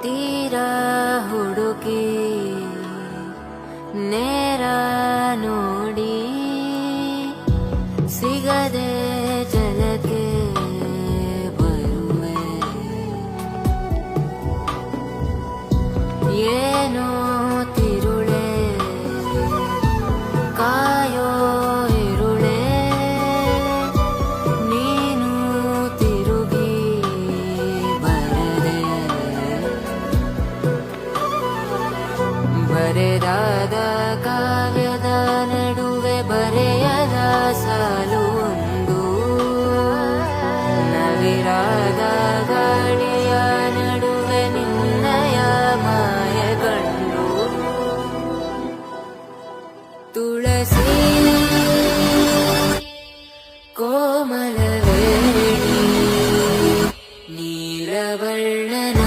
ತೀರ ಹುಡುಕಿ ನೇರ ನೋಡಿ ಸಿಗದೆ ಜಲಕ್ಕೆ ಬರುವೆ. ಏನೋ ತಿರುಳೆ ಕಾಯೋ ಇರುಳೆ ನೀನು ತಿರುಗಿ ಬರದೆ. ಬರೆದಾದ ಕಾವ್ಯದ ನಡುವೆ ಬರೆಯದ ಸಾಲು ಒಂದು, ನವಿರಾದ ಗಾಳಿಯ ನಡುವೆ ನಿನ್ನಯ ಮಾಯ ಕಂಡು. ತುಳಸಿ ಕೋಮಲವೇಣಿ ನೀಲವರ್ಣನ